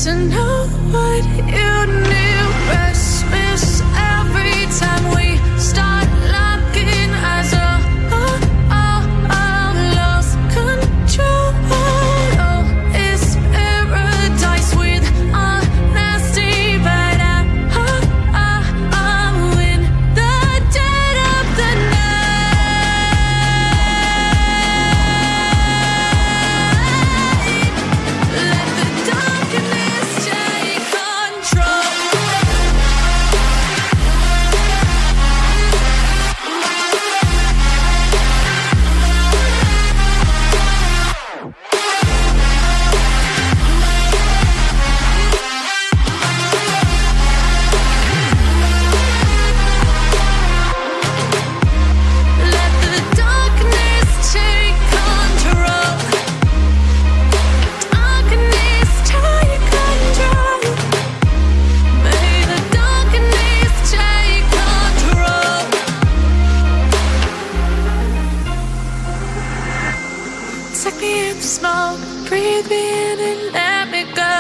to know what you knew. Restless every time we start locking eyes. Lost control. Oh, it's paradise with honesty, but I'm in the dead of the night. Let the darkness take control. Let the darkness take control. Darkness take control. May the darkness take control. Take me in the smoke, breathe me in and let me go.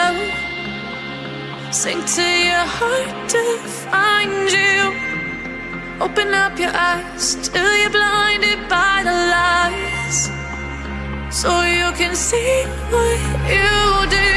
Sink to your heart to find you. Open up your eyes till you're blinded by the lies, so you can see what you do.